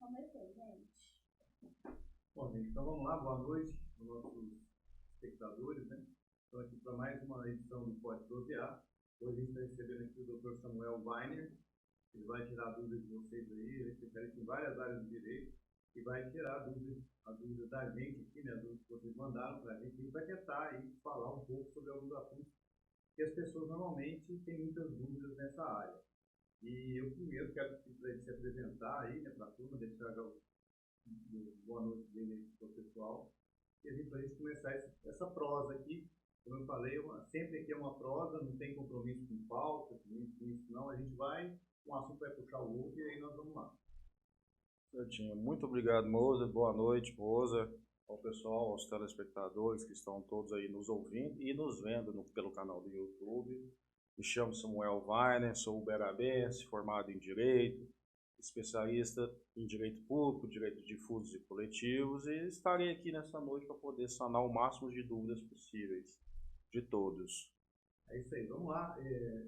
Começou, gente. Bom, gente, então vamos lá, boa noite aos nossos espectadores, né? Estou aqui para mais uma edição do Pode Prosear. Hoje a gente está recebendo aqui o Dr. Samuel Weiner. Ele vai tirar dúvidas de vocês aí, ele é especialista em várias áreas do direito e vai tirar a dúvida da gente aqui, né? As dúvidas que vocês mandaram para a gente. A gente vai tentar aí falar um pouco sobre alguns assuntos que as pessoas normalmente têm muitas dúvidas nessa área. E eu primeiro quero pedir para ele se apresentar aí, né, para a turma, deixar já boa noite dele para o pessoal. E para a gente começar essa prosa aqui, como eu falei, sempre aqui é uma prosa, não tem compromisso com pauta, com isso não, a gente vai, um assunto vai puxar o outro e aí nós vamos lá. Certinho. Muito obrigado, Moza. Boa noite, Moza, ao pessoal, aos telespectadores que estão todos aí nos ouvindo e nos vendo pelo canal do YouTube. Me chamo Samuel Weiner, sou uberabense, formado em Direito, especialista em Direito Público, Direito Difusos e Coletivos, e estarei aqui nessa noite para poder sanar o máximo de dúvidas possíveis de todos. É isso aí, vamos lá.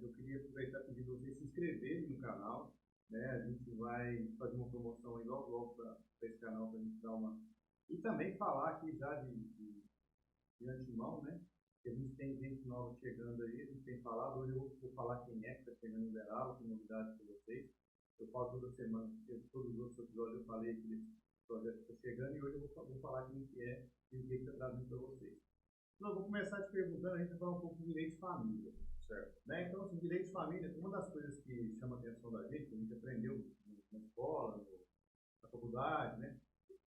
Eu queria aproveitar e pedir para vocês se inscreverem no canal, né? A gente vai fazer uma promoção aí logo para esse canal para a gente dar uma... E também falar aqui já de antemão, né? Que a gente tem gente nova chegando aí, a gente tem falado, hoje eu vou falar quem é que está chegando em Uberaba, com novidades para vocês. Eu falo toda semana, todos os outros episódios eu falei que esse projeto está chegando e hoje eu vou falar quem que é e o que está trazendo para vocês. Então, eu vou começar te perguntando, a gente vai falar um pouco de direito de família, certo? Né? Então, assim, direito de família, uma das coisas que chama a atenção da gente, que a gente aprendeu na escola, na faculdade, né?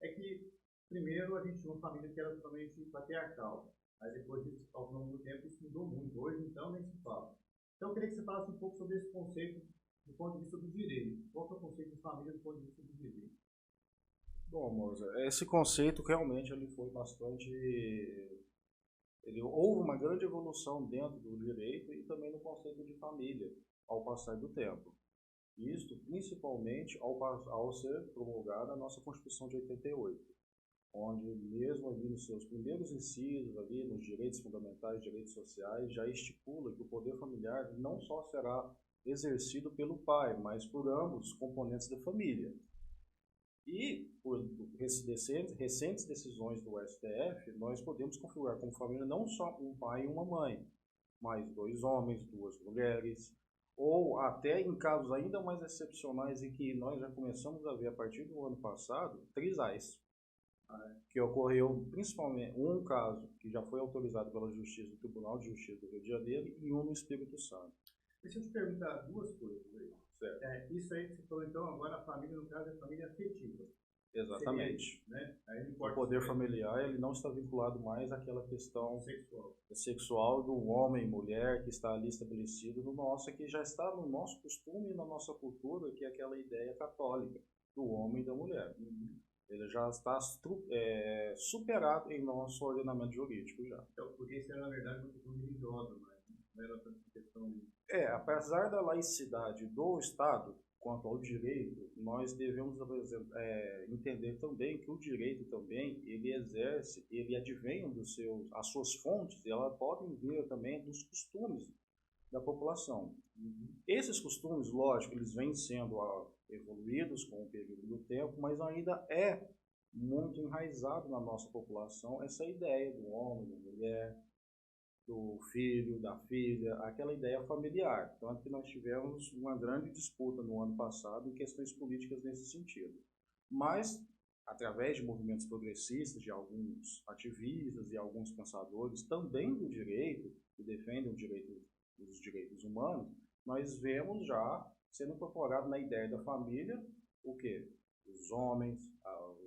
É que, primeiro, a gente tinha uma família que era totalmente patriarcal. Aí, depois disso, ao longo do tempo, isso mudou muito. Hoje, então, nem se fala. Então, eu queria que você falasse um pouco sobre esse conceito do ponto de vista do direito. Qual que é o conceito de família do ponto de vista do direito? Bom, Moza, esse conceito realmente ele foi bastante... houve uma grande evolução dentro do direito e também no conceito de família, ao passar do tempo. Isto principalmente ao ser promulgada a nossa Constituição de 88, onde mesmo ali nos seus primeiros incisos, ali nos direitos fundamentais, direitos sociais, já estipula que o poder familiar não só será exercido pelo pai, mas por ambos os componentes da família. E, por recentes decisões do STF, nós podemos configurar como família não só um pai e uma mãe, mas dois homens, duas mulheres, ou até em casos ainda mais excepcionais em que nós já começamos a ver a partir do ano passado, trisais, que ocorreu principalmente um caso que já foi autorizado pela Justiça do Tribunal de Justiça do Rio de Janeiro e um no Espírito Santo. Deixa eu te perguntar duas coisas aí. Certo. Isso aí que você falou, então, agora a família, no caso, é a família afetiva. Exatamente. Seria, né? Aí O poder familiar ele não está vinculado mais àquela questão sexual do homem e mulher que está ali estabelecido no nosso, que já está no nosso costume e na nossa cultura, que é aquela ideia católica do homem e da mulher. Ele já está superado em nosso ordenamento jurídico já. Então, porque isso era, na verdade, uma questão religiosa, mas não era tanta questão de... Apesar da laicidade do Estado, quanto ao direito, nós devemos entender também que o direito também, ele exerce, ele advém as suas fontes, e elas podem vir também dos costumes da população. Esses costumes, lógico, eles vêm sendo evoluídos com o período do tempo, mas ainda é muito enraizado na nossa população essa ideia do homem, da mulher, do filho, da filha, aquela ideia familiar. Tanto que nós tivemos uma grande disputa no ano passado em questões políticas nesse sentido. Mas, através de movimentos progressistas, de alguns ativistas e alguns pensadores também do direito, que defendem os direitos humanos, nós vemos já sendo incorporado na ideia da família o quê? Os homens,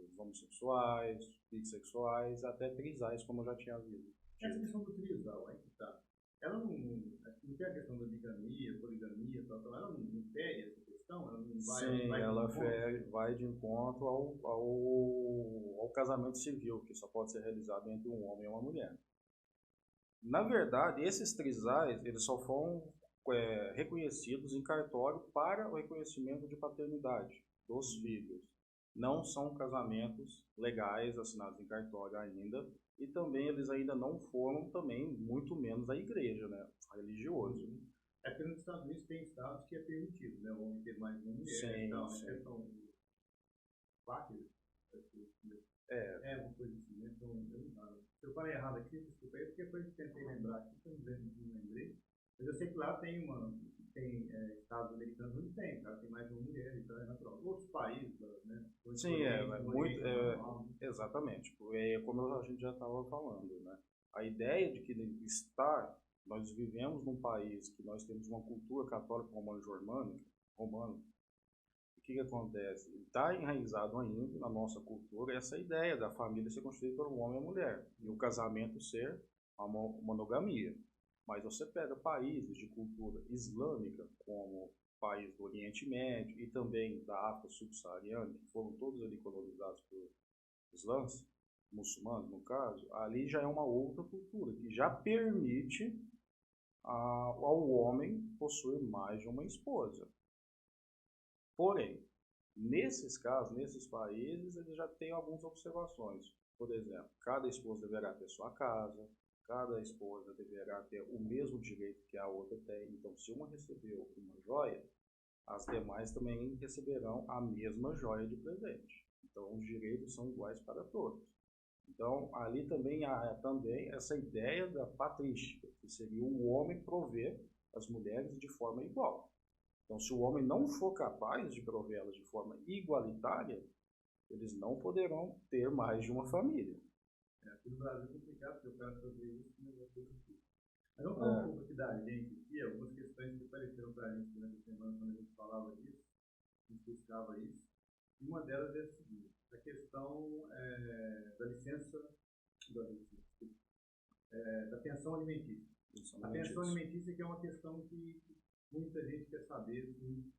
os homossexuais, bissexuais, até trisais, como eu já tinha visto. Essa questão do trisal, aí que tá. Ela não tem a questão da bigamia, poligamia, ela não fere essa questão? Ela não vai, sim, ela vai de encontro ao casamento civil, que só pode ser realizado entre um homem e uma mulher. Na verdade, esses trisais, eles só foram reconhecidos em cartório para o reconhecimento de paternidade dos filhos. Não são casamentos legais assinados em cartório ainda, e também eles ainda não foram também, muito menos a igreja, né, religioso. É porque nos Estados Unidos tem estados que é permitido, né, o homem ter mais de uma mulher, sim, então, sim. 4, uma coisa assim, né? Então, se eu falei errado aqui, desculpa aí, porque depois eu tentei lembrar aqui, não lembrei. Mas eu sei que lá tem estados americanos onde tem, cara, tem mais de uma mulher, então é natural. Outros países, né? Sim, exatamente. Como a gente já estava falando, né? A ideia de que nós vivemos num país que nós temos uma cultura católica romana, o que acontece? Está enraizado ainda na nossa cultura essa ideia da família ser construída por um homem e uma mulher, e o casamento ser uma monogamia. Mas você pega países de cultura islâmica, como países do Oriente Médio e também da África subsaariana, que foram todos ali colonizados por islãs, muçulmanos no caso, ali já é uma outra cultura, que já permite ao homem possuir mais de uma esposa. Porém, nesses casos, nesses países, ele já tem algumas observações. Por exemplo, cada esposa deverá ter sua casa, cada esposa deverá ter o mesmo direito que a outra tem. Então, se uma recebeu uma joia, as demais também receberão a mesma joia de presente. Então, os direitos são iguais para todos. Então, ali também há essa ideia da patrística, que seria o homem prover as mulheres de forma igual. Então, se o homem não for capaz de provê-las de forma igualitária, eles não poderão ter mais de uma família. Aqui no Brasil é complicado, porque o cara fazer isso não é coisa aqui. Mas vamos falar um pouco aqui da gente aqui, algumas questões que apareceram para a gente durante a semana, quando a gente falava disso, a gente buscava isso. E uma delas é a seguinte, a questão da licença, da pensão alimentícia. A pensão alimentícia que é uma questão que muita gente quer saber, assim,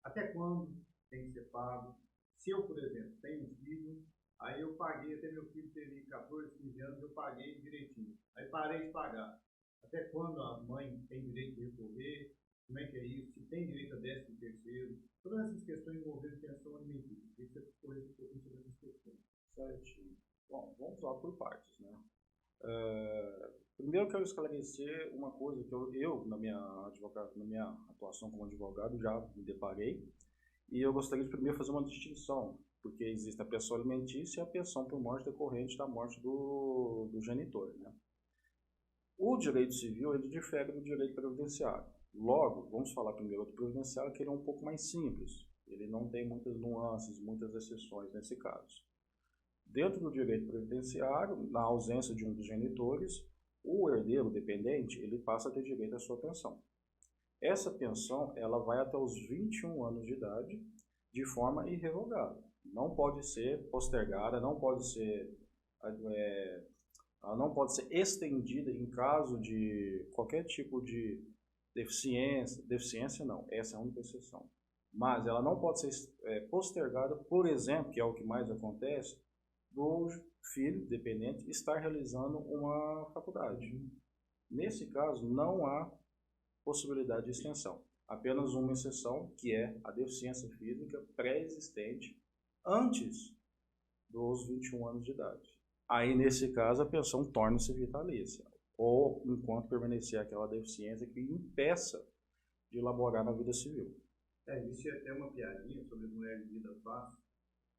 até quando tem que ser pago. Se eu, por exemplo, tenho um filho, aí eu paguei, até meu filho teve 14, 15 anos, eu paguei direitinho. Aí parei de pagar. Até quando a mãe tem direito de recorrer? Como é que é isso? Se tem direito a 13º? Todas essas questões envolvendo pensão alimentícia. Queria que você corresse um pouquinho sobre essas questões. Certinho. Bom, vamos lá por partes, né? Primeiro eu quero esclarecer uma coisa que eu na minha atuação como advogado já me deparei, e eu gostaria de primeiro fazer uma distinção, porque existe a pensão alimentícia e a pensão por morte decorrente da morte do genitor, né? O direito civil ele difere do direito previdenciário. Logo, vamos falar primeiro do previdenciário, que ele é um pouco mais simples, ele não tem muitas nuances, muitas exceções nesse caso. Dentro do direito previdenciário, na ausência de um dos genitores, o herdeiro dependente ele passa a ter direito à sua pensão. Essa pensão ela vai até os 21 anos de idade de forma irrevogável. Não pode ser postergada, não pode ser estendida em caso de qualquer tipo de deficiência não, essa é a única exceção. Mas ela não pode ser postergada, por exemplo, que é o que mais acontece, do filho dependente estar realizando uma faculdade. Nesse caso, não há possibilidade de extensão. Apenas uma exceção, que é a deficiência física pré-existente antes dos 21 anos de idade. Aí, nesse caso, a pensão torna-se vitalícia, ou enquanto permanecer aquela deficiência que impeça de elaborar na vida civil. Existe até uma piadinha sobre as mulheres de vida fácil,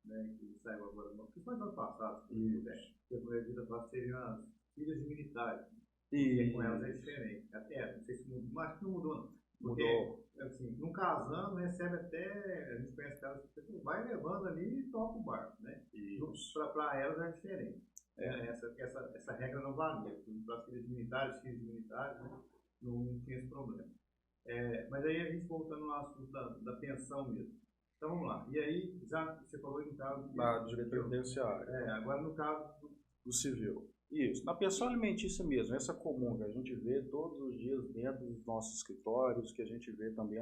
né, que saiu agora, principalmente no ano passado, que as mulheres de vida fácil seriam as filhas de militares. E com elas é diferente. Até, não sei se mudou, mas acho que não mudou, não. Porque, mudou. Assim, não casando, recebe até, a gente conhece caras que vai levando ali e toca o barco, né? Para elas é diferente. Essa regra não valia. Para as filhas de militares, né? Não tinha esse problema. Mas aí a gente voltando no assunto da pensão mesmo. Então vamos lá. E aí, já você falou no caso do direito previdenciário. Agora no caso do civil. Isso. Na pensão alimentícia mesmo, essa comum que a gente vê todos os dias dentro dos nossos escritórios, que a gente vê também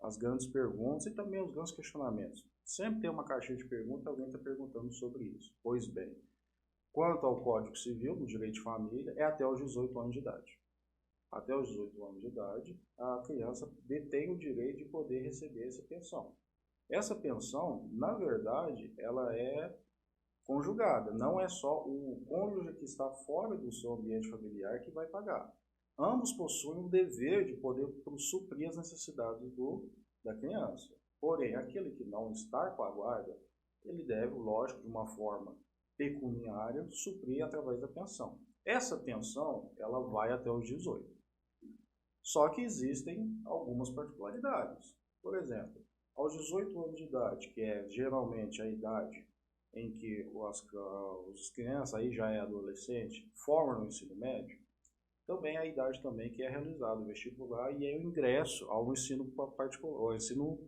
as grandes perguntas e também os grandes questionamentos. Sempre tem uma caixinha de perguntas, alguém está perguntando sobre isso. Pois bem, quanto ao Código Civil, no direito de família, é até os 18 anos de idade. Até os 18 anos de idade, a criança detém o direito de poder receber essa pensão. Essa pensão, na verdade, ela é conjugada. Não é só o cônjuge que está fora do seu ambiente familiar que vai pagar. Ambos possuem o dever de poder suprir as necessidades da criança. Porém, aquele que não está com a guarda, ele deve, lógico, de uma forma pecuniária, suprir através da pensão. Essa pensão, ela vai até os 18. Só que existem algumas particularidades. Por exemplo, aos 18 anos de idade, que é geralmente a idade em que as crianças, aí já é adolescente, formam no ensino médio, também é a idade também que é realizado o vestibular e é o ingresso ao ensino particular, ao ensino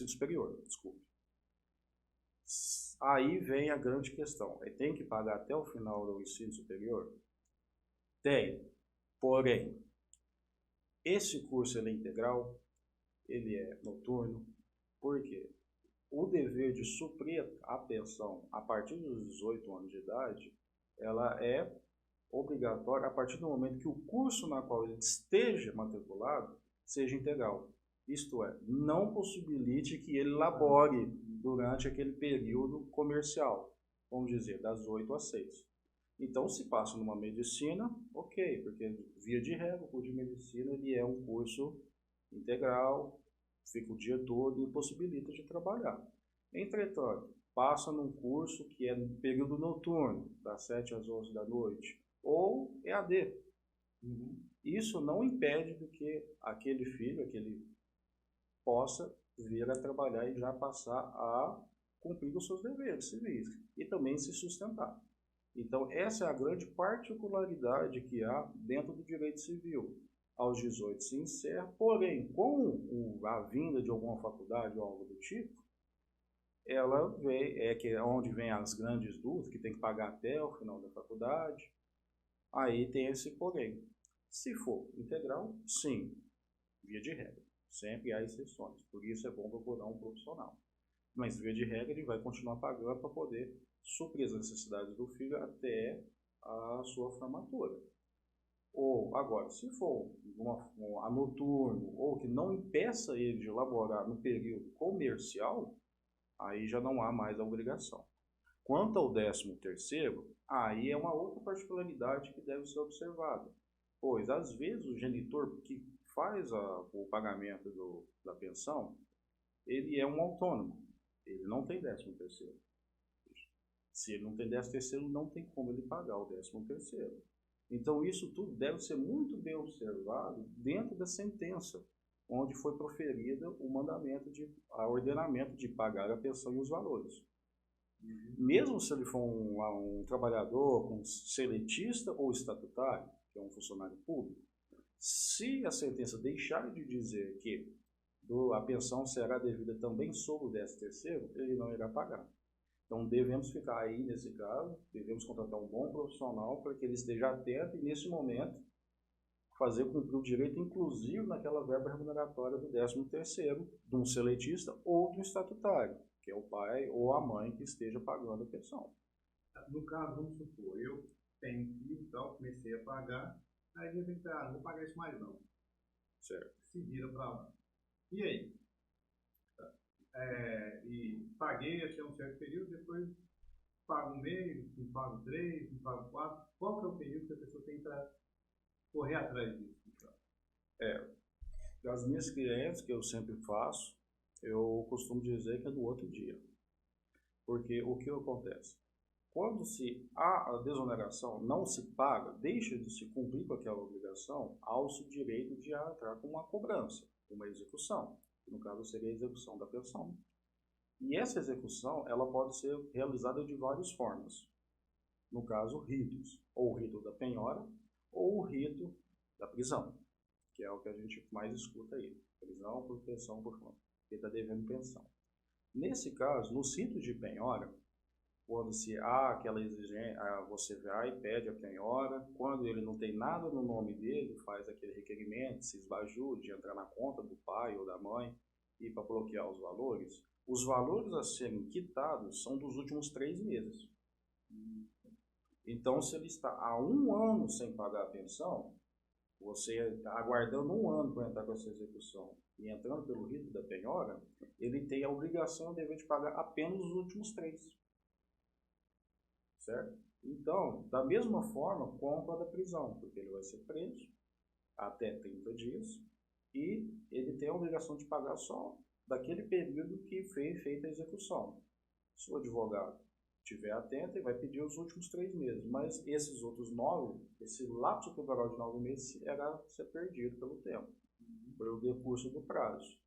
superior, desculpe. Aí vem a grande questão, tem que pagar até o final do ensino superior? Tem, porém, esse curso ele é integral, ele é noturno, por quê? O dever de suprir a pensão a partir dos 18 anos de idade, ela é obrigatória a partir do momento que o curso na qual ele esteja matriculado seja integral. Isto é, não possibilite que ele labore durante aquele período comercial, vamos dizer, das 8 às 6. Então, se passa numa medicina, ok, porque via de regra, o curso de medicina ele é um curso integral, fica o dia todo e impossibilita de trabalhar. Entretanto, passa num curso que é no período noturno, das 7 às 11 da noite, ou EAD. Isso não impede do que aquele filho, possa vir a trabalhar e já passar a cumprir os seus deveres civis e também se sustentar. Então, essa é a grande particularidade que há dentro do direito civil. Aos 18 se encerra, porém, com a vinda de alguma faculdade ou algo do tipo, ela vem, que é onde vem as grandes dúvidas, que tem que pagar até o final da faculdade. Aí tem esse porém. Se for integral, sim, via de regra. Sempre há exceções, por isso é bom procurar um profissional. Mas, via de regra, ele vai continuar pagando para poder suprir as necessidades do filho até a sua formatura. Ou, agora, se for a noturno, ou que não impeça ele de laborar no período comercial, aí já não há mais a obrigação. Quanto ao 13º, aí é uma outra particularidade que deve ser observada, pois às vezes o genitor que faz o pagamento da pensão, ele é um autônomo, ele não tem 13º. Se ele não tem 13º, não tem como ele pagar o 13º. Então isso tudo deve ser muito bem observado dentro da sentença, onde foi proferida o mandamento o ordenamento de pagar a pensão e os valores. Mesmo se ele for um trabalhador, um seletista ou estatutário, que é um funcionário público, se a sentença deixar de dizer que a pensão será devida também sobre o 13º, ele não irá pagar. Então devemos ficar aí nesse caso, devemos contratar um bom profissional para que ele esteja atento e nesse momento fazer cumprir o direito inclusive naquela verba remuneratória do 13º, de um seletista ou de um estatutário, que é o pai ou a mãe que esteja pagando a pensão. No caso, vamos supor, eu tenho filho e tal, comecei a pagar, aí eu tenho que não vou pagar isso mais não. Certo. Se vira para lá. E aí? E paguei até um certo período, depois pago um mês, não pago 3, não pago 4. Qual que é o período que a pessoa tem para correr atrás disso? Das minhas clientes, que eu sempre faço, eu costumo dizer que é do outro dia. Porque o que acontece? Quando a desoneração não se paga, deixa de se cumprir com aquela obrigação, há-se o direito de entrar com uma cobrança, uma execução, que no caso seria a execução da pensão. E essa execução ela pode ser realizada de várias formas. No caso, ritos, ou o rito da penhora, ou o rito da prisão, que é o que a gente mais escuta aí. Prisão por pensão por conta, que está devendo pensão. Nesse caso, nos ritos de penhora, quando se há aquela exigência, você vai e pede a penhora, quando ele não tem nada no nome dele, faz aquele requerimento, se esbajure de entrar na conta do pai ou da mãe e para bloquear os valores a serem quitados são dos últimos 3 meses. Então, se ele está há 1 ano sem pagar a pensão, você está aguardando 1 ano para entrar com essa execução e entrando pelo rito da penhora, ele tem a obrigação, o dever de pagar apenas os últimos 3. Certo? Então, da mesma forma, quanto a da prisão, porque ele vai ser preso até 30 dias e ele tem a obrigação de pagar só daquele período que foi feita a execução. Se o advogado estiver atento, ele vai pedir os últimos 3 meses, mas esses outros 9, esse lapso temporal de 9 meses era ser perdido pelo tempo, pelo decurso do prazo.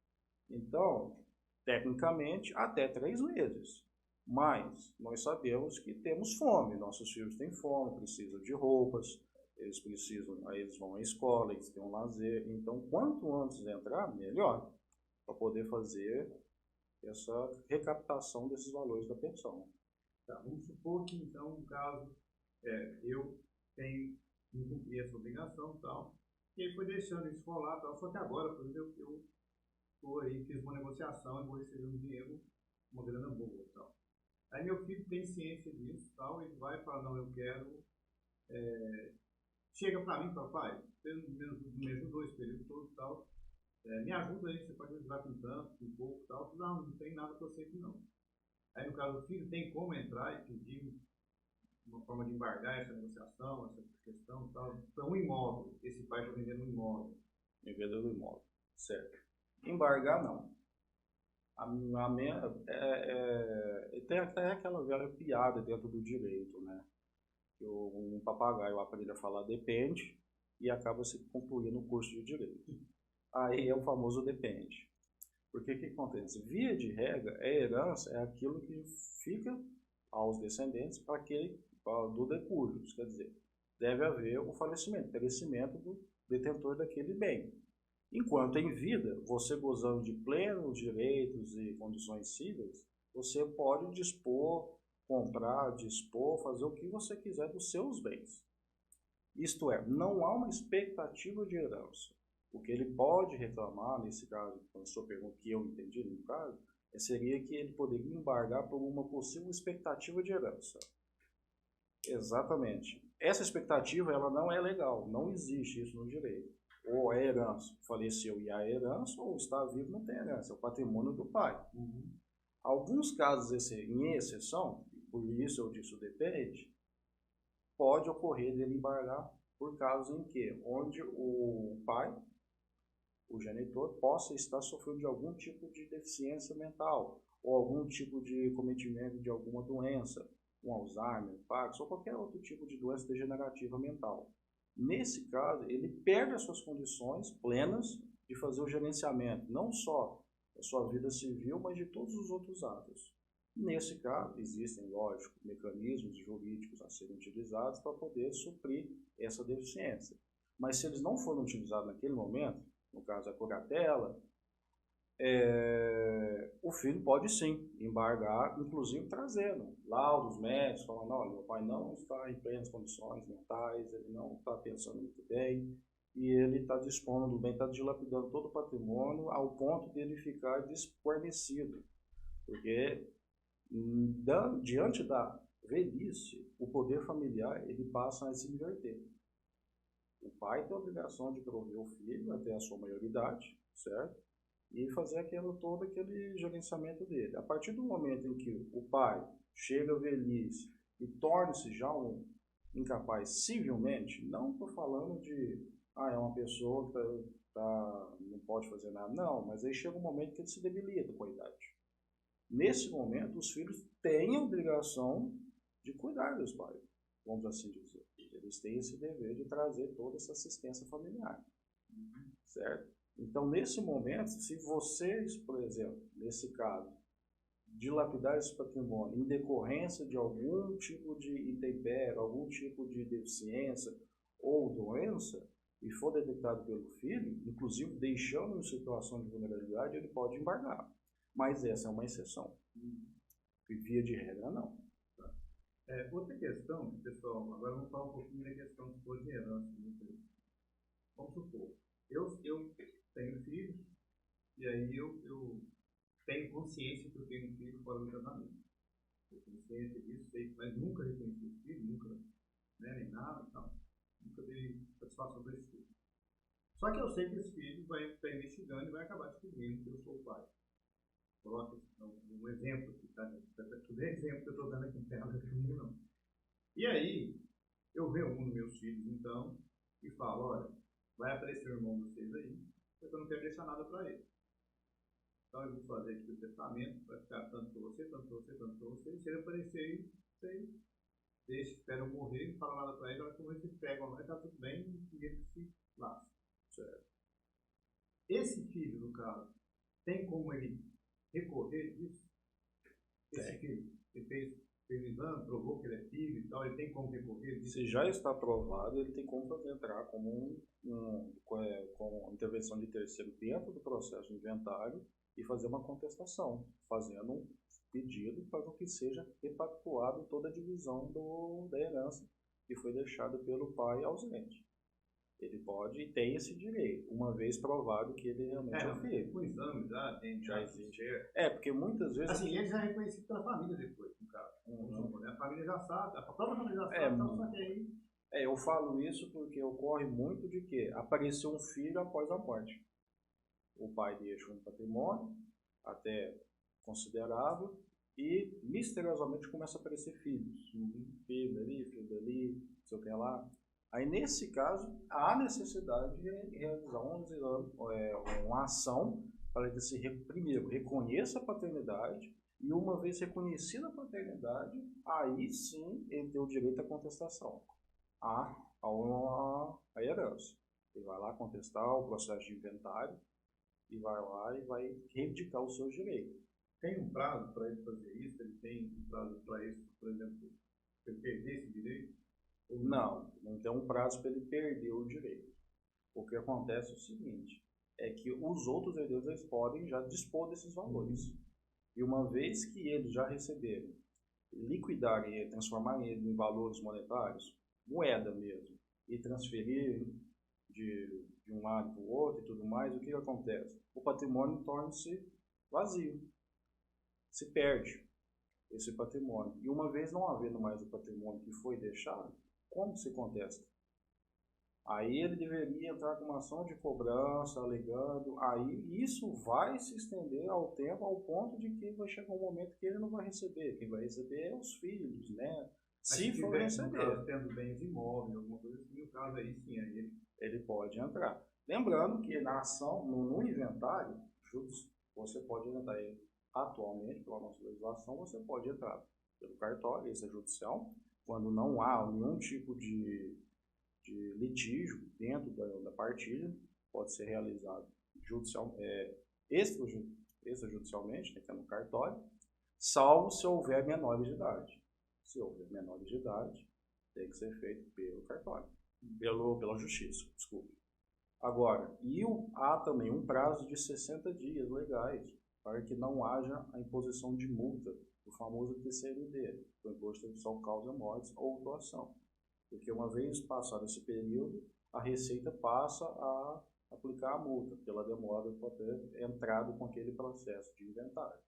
Então, tecnicamente, até 3 meses. Mas nós sabemos que temos fome, nossos filhos têm fome, precisam de roupas, aí eles vão à escola, eles têm um lazer. Então, quanto antes entrar, melhor, para poder fazer essa recaptação desses valores da pensão. Tá, vamos supor que, então, no caso, eu tenho que cumprir essa obrigação e tal, e aí foi deixando isso rolar e tal, só que agora, por exemplo, eu tô aí, fiz uma negociação e vou receber um dinheiro, uma grana boa e tal. Aí meu filho tem ciência disso e tal, ele vai falar, não, eu quero, chega para mim, papai, me ajudou esse período todo e tal, me ajuda aí, você pode me ajudar com tanto, com pouco e tal, não tem nada para você aqui não. Aí no caso, o filho tem como entrar e pedir uma forma de embargar essa negociação, essa questão e tal, para um imóvel, esse pai está vendendo um imóvel. Vendedor do imóvel, certo. Embargar, não. Tem até aquela velha piada dentro do direito, né? Que um papagaio aprende a falar depende e acaba se concluindo o curso de direito. Aí é o famoso depende. Porque o que acontece? Via de regra, a herança é aquilo que fica aos descendentes do decúbitos, quer dizer, deve haver o falecimento, perecimento do detentor daquele bem. Enquanto em vida, você gozando de plenos direitos e condições cíveis, você pode dispor, comprar, dispor, fazer o que você quiser dos seus bens. Isto é, não há uma expectativa de herança. O que ele pode reclamar, nesse caso, quando a sua pergunta que eu entendi no caso, seria que ele poderia embargar por uma possível expectativa de herança. Exatamente. Essa expectativa ela não é legal, não existe isso no direito. Ou é herança, faleceu e há herança, ou está vivo não tem herança, é o patrimônio do pai. Alguns casos, em exceção, por isso eu disse o depende, pode ocorrer dele embargar por casos em que, onde o pai, o genitor, possa estar sofrendo de algum tipo de deficiência mental, ou algum tipo de cometimento de alguma doença, um Alzheimer, Parkinson, ou qualquer outro tipo de doença degenerativa mental. Nesse caso, ele perde as suas condições plenas de fazer o gerenciamento, não só da sua vida civil, mas de todos os outros atos. Nesse caso, existem, lógico, mecanismos jurídicos a serem utilizados para poder suprir essa deficiência. Mas se eles não forem utilizados naquele momento, no caso a curatela, o filho pode sim embargar, inclusive trazendo laudos médicos, falando, olha, meu pai não está em plenas condições mentais, ele não está pensando muito bem, e ele está dispondo do bem, está dilapidando todo o patrimônio ao ponto de ele ficar desguarnecido. Porque diante da velhice, o poder familiar ele passa a se inverter. O pai tem a obrigação de prover o filho até a sua maioridade, certo? E fazer todo aquele gerenciamento dele. A partir do momento em que o pai chega à velhice e torna-se já um incapaz civilmente, não estou falando de, é uma pessoa que não pode fazer nada, não, mas aí chega um momento que ele se debilita com a idade. Nesse momento, os filhos têm a obrigação de cuidar dos pais, vamos assim dizer. Eles têm esse dever de trazer toda essa assistência familiar, certo? Então, nesse momento, se vocês, por exemplo, nesse caso, dilapidar esse patrimônio em decorrência de algum tipo de intempérie, algum tipo de deficiência ou doença, e for detectado pelo filho, inclusive deixando em situação de vulnerabilidade, ele pode embargar. Mas essa é uma exceção. E via de regra, não. Outra questão, pessoal, agora vamos falar um pouquinho da questão de herança. Vamos supor, eu tenho filhos, e aí eu tenho consciência que eu tenho um filho fora do casamento. Eu tenho consciência disso, sei, mas nunca reconheci esse filho, nunca, nem nada, tal. Nunca dei satisfação para esse filho. Só que eu sei que esse filho vai estar investigando e vai acabar descobrindo que eu sou o pai. Coloca um exemplo aqui, tá? Tudo é exemplo que eu estou dando aqui, não tem nada comigo, não. E aí, eu reúno meus filhos, então, e falo, olha, vai aparecer o irmão de vocês aí, porque eu não quero deixar nada para ele. Então eu vou fazer aqui o testamento, vai ficar tanto para você, tanto para você, tanto para você. E se ele aparecer aí, você deixa, espera eu morrer, não fala nada para ele, na hora que eu morrer, vocês pegam lá e tá tudo bem, e ele se lasca. Certo. Esse filho, no caso, tem como ele recorrer disso? Esse filho, ele fez o exame, provou que ele é filho e tal, ele tem como recorrer disso? Se já está provado, ele tem como entrar como com intervenção de terceiro dentro do processo de inventário e fazer uma contestação, fazendo um pedido para que seja repactuado toda a divisão da herança que foi deixada pelo pai ausente. Ele pode e tem esse direito, uma vez provado que ele realmente é o filho. O exame já existe. Porque muitas vezes... Assim, ele já é reconhecido pela família depois, no caso. A família já sabe, a própria família já sabe, então só que aí... eu falo isso porque ocorre muito de que apareceu um filho após a morte. O pai deixa um patrimônio, até considerável, e misteriosamente começa a aparecer filhos. Filho dali, não sei o que lá. Aí, nesse caso, há necessidade de realizar uma ação para que se, primeiro, reconheça a paternidade e, uma vez reconhecida a paternidade, aí sim ele tem o direito à contestação, à herança. Ele vai lá contestar o processo de inventário e vai lá e vai reivindicar os seus direitos. Tem um prazo para ele fazer isso? Ele tem um prazo para isso, por exemplo, para ele perder esse direito? Não tem um prazo para ele perder o direito. O que acontece é o seguinte, é que os outros herdeiros eles podem já dispor desses valores. E uma vez que eles já receberem, liquidarem ele, transformarem ele em valores monetários, moeda mesmo, e transferirem de um lado para o outro e tudo mais, o que acontece? O patrimônio torna-se vazio, se perde esse patrimônio. E uma vez não havendo mais o patrimônio que foi deixado, como se contesta? Aí ele deveria entrar com uma ação de cobrança, alegando, aí isso vai se estender ao tempo, ao ponto de que vai chegar um momento que ele não vai receber. Quem vai receber é os filhos, né? Se for receber. No caso, tendo bens imóveis, alguma coisa assim, no caso aí sim, aí ele pode entrar. Lembrando que na ação, no inventário, você pode entrar aí atualmente, pela nossa legislação, você pode entrar pelo cartório, esse é judicial, quando não há nenhum tipo de litígio dentro da partilha, pode ser realizado extrajudicialmente, que é no cartório, salvo se houver menores de idade. Se houver menores de idade, tem que ser feito pelo cartório, pela justiça, desculpe. Agora, há também um prazo de 60 dias legais para que não haja a imposição de multa, o famoso TCMD, o Imposto de Redução Causa Mortes ou Doação. Porque uma vez passado esse período, a Receita passa a aplicar a multa pela demora por ter entrado com aquele processo de inventário.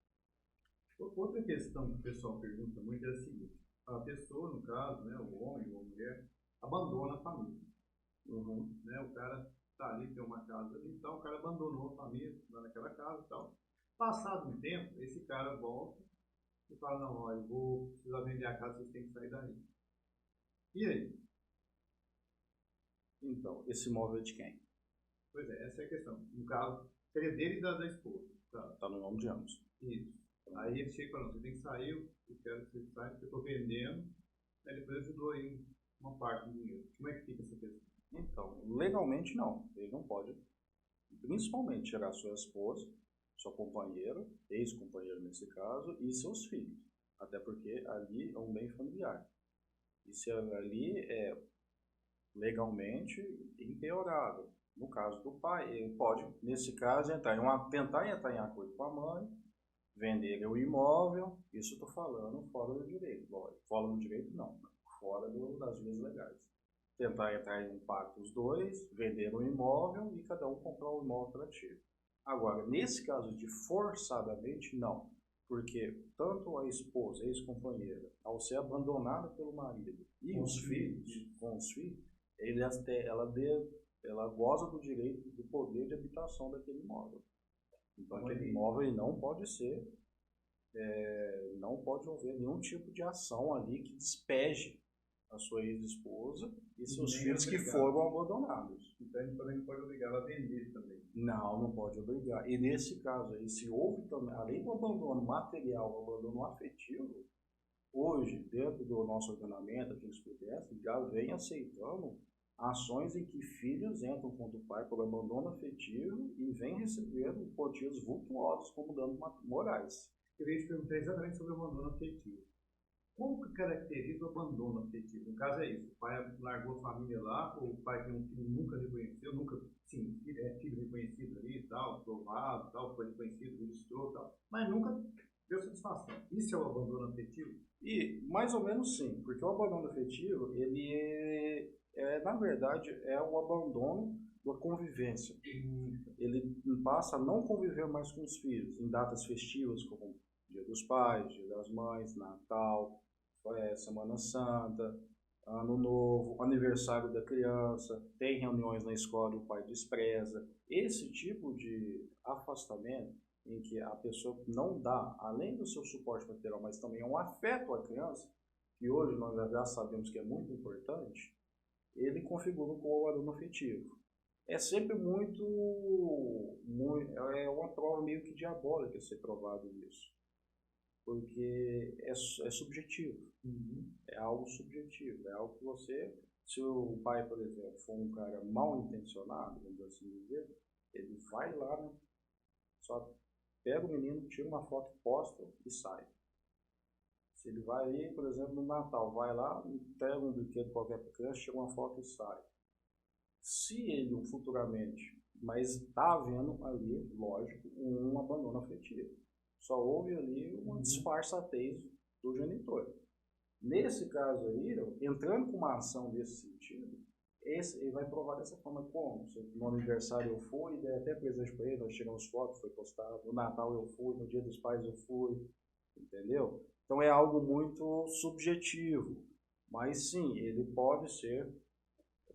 Outra questão que o pessoal pergunta muito é a seguinte: a pessoa, no caso, né, o homem ou a mulher, abandona a família. Né, o cara está ali, tem uma casa ali e tal, o cara abandonou a família lá naquela casa e tal. Passado um tempo, esse cara volta e fala: não, ó, eu vou precisar vender a casa, vocês têm que sair daí. E aí? Então, esse imóvel é de quem? Pois é, essa é a questão. No caso, seria dele e da esposa. Tá no nome de ambos. Isso. Aí ele chega e fala: você tem que sair, eu quero que você saia, porque eu estou vendendo. Aí depois eu te dou aí uma parte do dinheiro. Como é que fica essa questão? Então, legalmente não. Ele não pode, principalmente, tirar sua esposa, sua companheira, ex-companheiro nesse caso, e seus filhos. Até porque ali é um bem familiar. E se ali é legalmente empeorável. No caso do pai, ele pode, nesse caso, tentar entrar em acordo com a mãe, vender o imóvel, isso estou falando fora do direito. Fora do direito não, fora das leis legais. Tentar entrar em um pacto os dois, vender o imóvel e cada um comprar um imóvel alternativo. Agora, nesse caso de forçadamente, não. Porque tanto a esposa, a ex-companheira, ao ser abandonada pelo marido e com os filhos, ela goza do direito, do poder de habitação daquele imóvel. Então, aquele imóvel não pode não pode haver nenhum tipo de ação ali que despeje a sua ex-esposa e seus Nem filhos que obrigado. foram abandonados. Então a gente também pode obrigar ela a vender também. Não, não pode obrigar. E nesse caso aí, se houve também, além do abandono material, o abandono afetivo, hoje, dentro do nosso ordenamento, a jurisprudência, já vem aceitando ações em que filhos entram contra o pai por abandono afetivo e vêm recebendo quantias vultuosas como danos morais. Eu ia te perguntar exatamente sobre o abandono afetivo. Como que caracteriza o abandono afetivo? No caso é isso, o pai largou a família lá, ou o pai tem um filho nunca reconheceu, nunca, sim, é filho reconhecido ali e tal, provado, tal, foi reconhecido, registrou e tal, mas nunca deu satisfação. Isso é o abandono afetivo? E mais ou menos sim, porque o abandono afetivo, ele na verdade, é o abandono da convivência. Ele passa a não conviver mais com os filhos em datas festivas como Dia dos Pais, Dia das Mães, Natal, Semana Santa, Ano Novo, aniversário da criança, tem reuniões na escola e o pai despreza. Esse tipo de afastamento em que a pessoa não dá, além do seu suporte material, mas também um afeto à criança, que hoje nós já sabemos que é muito importante, ele configura com o abandono afetivo. É sempre é uma prova meio que diabólica ser provado isso, porque é subjetivo, é algo subjetivo, é algo que você, se o pai, por exemplo, for um cara mal intencionado, vamos assim dizer, ele vai lá, né, só pega o menino, tira uma foto, posta e sai. Se ele vai aí, por exemplo, no Natal, vai lá, pega um brinquedo qualquer para criança, tira uma foto e sai. Se ele futuramente, mas está havendo ali, lógico, um abandono afetivo. Só houve ali uma disfarçatez do genitor. Nesse caso aí, entrando com uma ação desse sentido, ele vai provar dessa forma. Como? No aniversário eu fui, dei até presente para ele, nós tiramos fotos, foi postado. No Natal eu fui, no Dia dos Pais eu fui, entendeu? Então é algo muito subjetivo, mas sim, ele pode ser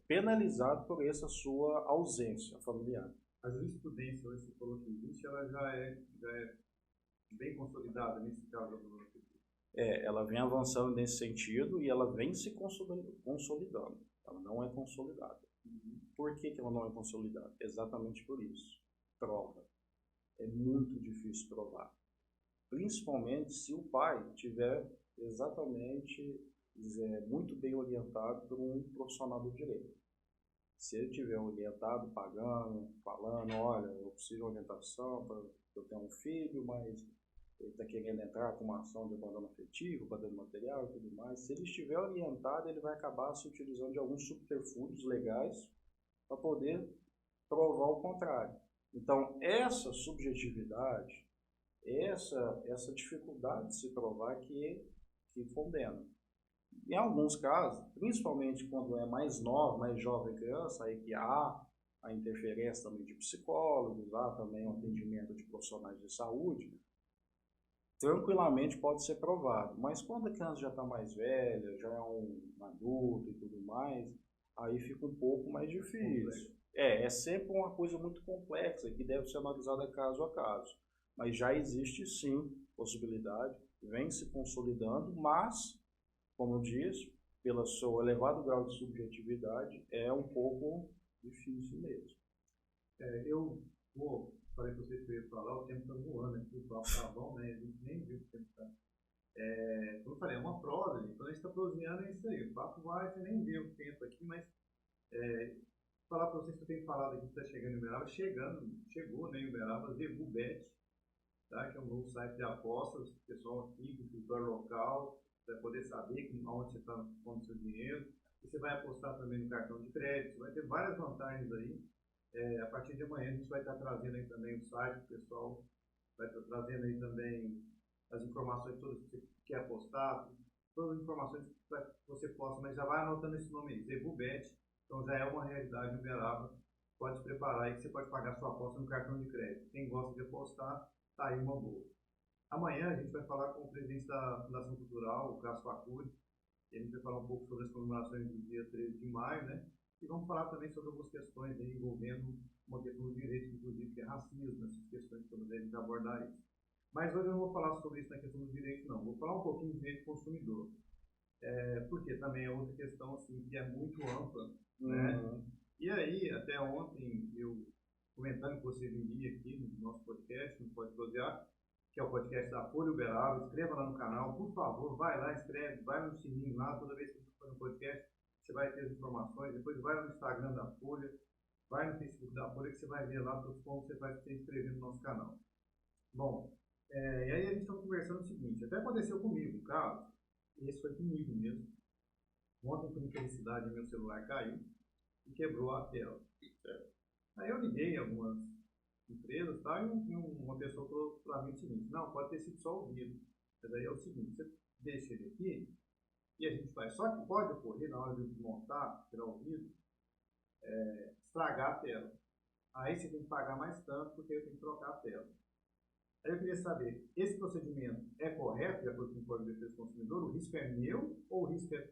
penalizado por essa sua ausência familiar. A jurisprudência, você falou que existe, ela já é bem consolidada nesse caso do abandono afetivo. Ela vem avançando nesse sentido e ela vem se consolidando. Ela não é consolidada. Por que ela não é consolidada? Exatamente por isso. Prova. É muito difícil provar. Principalmente se o pai tiver exatamente muito bem orientado por um profissional do direito. Se ele tiver orientado, pagando, falando, olha, eu preciso de orientação para eu ter um filho, mas ele está querendo entrar com uma ação de abandono afetivo, abandono material e tudo mais. Se ele estiver orientado, ele vai acabar se utilizando de alguns subterfúgios legais para poder provar o contrário. Então, essa subjetividade, essa dificuldade de se provar que condena. Em alguns casos, principalmente quando é mais nova, mais jovem criança, aí que há a interferência também de psicólogos, há também o atendimento de profissionais de saúde, tranquilamente pode ser provado. Mas quando a criança já está mais velha, já é um adulto e tudo mais, aí fica um pouco mais difícil. É sempre uma coisa muito complexa que deve ser analisada caso a caso. Mas já existe sim possibilidade, vem se consolidando, mas, como diz, pelo seu elevado grau de subjetividade, é um pouco difícil mesmo. Falei para vocês que eu ia falar, o tempo está voando aqui, o papo está bom, né? A gente nem viu o tempo está. Como eu falei, é uma prosa, gente. Quando a gente está proseando é isso aí, o papo vai, você nem vê o tempo aqui, mas falar para vocês que eu tenho falado aqui que está chegando em Uberaba, chegou né, em Uberaba, Zebubet, tá? Que é um novo site de apostas, o pessoal aqui do escritório local, vai poder saber onde você está pondo seu dinheiro. E você vai apostar também no cartão de crédito, vai ter várias vantagens aí. A partir de amanhã a gente vai estar trazendo aí também o site, o pessoal vai estar trazendo aí também as informações todas que você quer apostar, todas as informações que você possa, mas já vai anotando esse nome aí, Zebubet, então já é uma realidade em Uberaba, pode se preparar aí que você pode pagar sua aposta no cartão de crédito. Quem gosta de apostar, tá aí uma boa. Amanhã a gente vai falar com o presidente da Fundação Cultural, o Cássio Facuri, e a gente vai falar um pouco sobre as comemorações do dia 13 de maio, né? E vamos falar também sobre algumas questões aí envolvendo uma questão do direito, inclusive, que é racismo, essas questões todas aí, a gente vai abordar isso. Mas hoje eu não vou falar sobre isso na questão do direito, não. Vou falar um pouquinho do direito do consumidor. Porque também é outra questão assim, que é muito ampla, né? E aí, até ontem, eu comentando que você viria aqui no nosso podcast, no Pode Prosear, que é o podcast da Folha Uberaba, inscreva lá no canal, por favor, vai lá, inscreve, vai no sininho lá, toda vez que você for no podcast, você vai ter as informações, depois vai no Instagram da Folha, vai no Facebook da Folha, que você vai ver lá todos como você vai se inscrever no nosso canal. Bom, e aí a gente estava conversando o seguinte, até aconteceu comigo, Carlos, esse foi comigo mesmo. Ontem, por infelicidade, meu celular caiu e quebrou a tela. Aí eu liguei em algumas empresas, tá? E uma pessoa falou para mim o seguinte: não, pode ter sido só o vírus. Mas aí é o seguinte: você deixa ele aqui e a gente faz. Só que pode ocorrer na hora de desmontar, tirar o vírus, estragar a tela. Aí você tem que pagar mais tanto porque eu tenho que trocar a tela. Aí eu queria saber: esse procedimento é correto, de acordo com o Código de Defesa do Consumidor? O risco é meu ou o risco é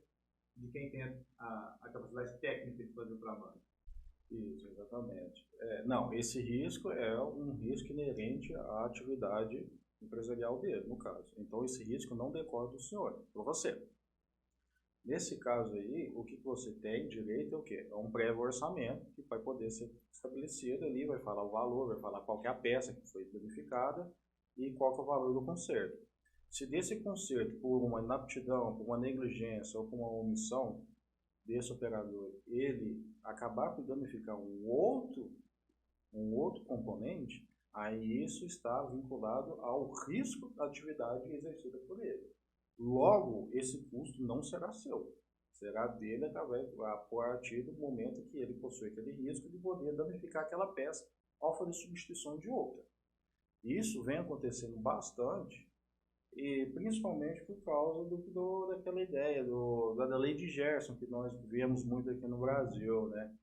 de quem tem a capacidade técnica de fazer o trabalho? Isso, exatamente. Não, esse risco é um risco inerente à atividade empresarial dele, no caso. Então, esse risco não decorre do senhor, para você. Nesse caso aí, o que você tem direito é o quê? É um prévio orçamento que vai poder ser estabelecido ali, vai falar o valor, vai falar qual que é a peça que foi danificada e qual que é o valor do conserto. Se desse conserto, por uma inaptidão, por uma negligência ou por uma omissão desse operador, ele acabar por danificar um outro componente, aí isso está vinculado ao risco da atividade exercida por ele. Logo, esse custo não será seu, será dele a partir do momento que ele possui aquele risco de poder danificar aquela peça ao fazer substituição de outra. Isso vem acontecendo bastante, e principalmente por causa daquela ideia da lei de Gerson, que nós vemos muito aqui no Brasil, né?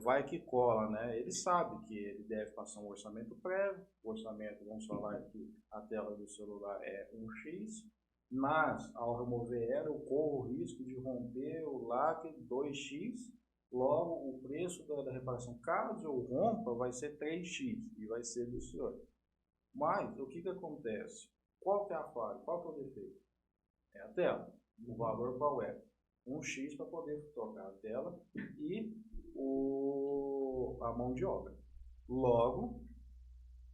Vai que cola, né? Ele sabe que ele deve passar um orçamento prévio, o orçamento, vamos falar que a tela do celular é 1x, mas ao remover ela eu corro o risco de romper o lacre 2x, logo o preço da reparação, caso eu rompa, vai ser 3x e vai ser do senhor. Mas o que acontece? Qual que é a falha? Qual que é o defeito? É a tela. O valor qual é? 1x para poder trocar a tela e a mão de obra. Logo,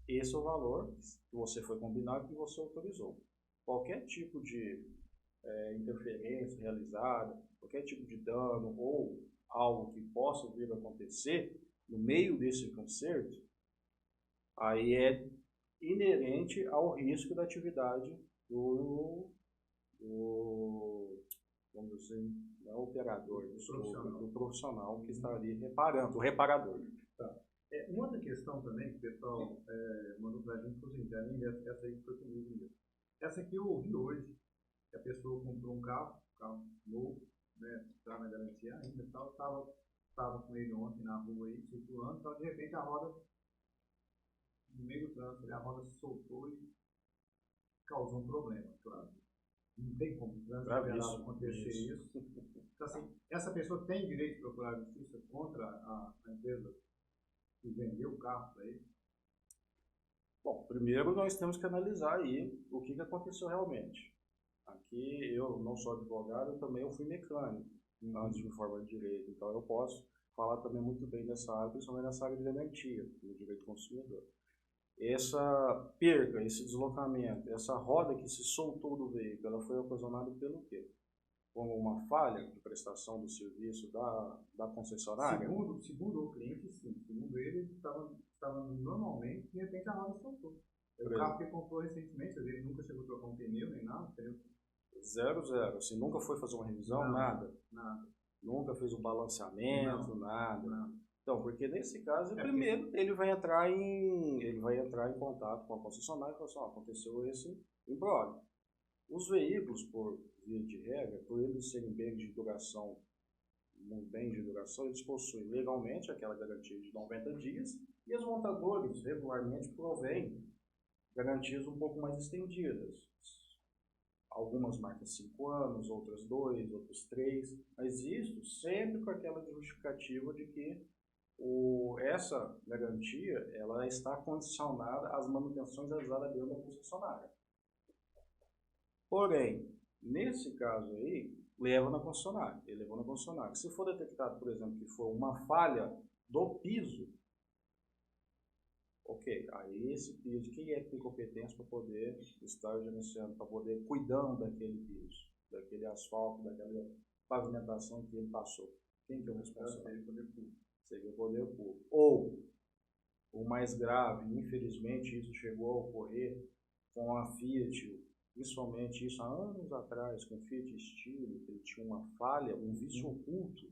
esse é o valor que você foi combinado e que você autorizou. Qualquer tipo de interferência realizada, qualquer tipo de dano ou algo que possa vir a acontecer no meio desse conserto, aí é inerente ao risco da atividade vamos dizer assim, não operador, do profissional que está ali reparando, o reparador. Tá. Uma outra questão também que o pessoal mandou para a gente foi o seguinte, além dessa aí que foi comigo mesmo. Essa aqui eu ouvi hoje, que a pessoa comprou um carro novo, né, está na garantia ainda, estava com ele ontem na rua aí, circulando, tal, de repente a roda, no meio do trânsito, a roda se soltou e causou um problema, claro. Não tem como acontecer isso. Então, assim, essa pessoa tem direito de procurar justiça contra a empresa que vendeu o carro para ele? Bom, primeiro nós temos que analisar aí o que aconteceu realmente. Aqui eu não sou advogado, eu fui mecânico antes de me formar em direito, então eu posso falar também muito bem dessa área, principalmente nessa área de garantia, no direito do consumidor. Essa perca, esse deslocamento, essa roda que se soltou do veículo, ela foi ocasionada pelo quê? Como uma falha de prestação do serviço da concessionária? Segundo o cliente, sim. Segundo ele estava normalmente, de repente a roda soltou. O carro que ele comprou recentemente, ele nunca chegou a trocar um pneu nem nada, entendeu? Zero. Assim, nunca foi fazer uma revisão? Nada. Nunca fez um balanceamento? Nada. Então, porque nesse caso, primeiro ele vai entrar em contato com a concessionária e falar assim, aconteceu esse imbróglio. Os veículos, por via de regra, por eles serem bens de duração, eles possuem legalmente aquela garantia de 90 dias e os montadores regularmente provêm garantias um pouco mais estendidas. Algumas marcam 5 anos, outras 2, outras 3, mas isso sempre com aquela justificativa de que essa garantia ela está condicionada às manutenções realizadas dentro da concessionária. Porém, Nesse caso aí, leva na concessionária. Ele levou na concessionária. Se for detectado, por exemplo, que for uma falha do piso, ok, aí esse piso, quem é que tem competência para poder estar gerenciando, para poder cuidando daquele piso, daquele asfalto, daquela pavimentação que ele passou? Quem que é o responsável? Seria o poder público. Seria o poder público. Ou, o mais grave, infelizmente, isso chegou a ocorrer com a Fiat, principalmente isso há anos atrás, com o Fiat Stilo, que ele tinha uma falha, um vício oculto,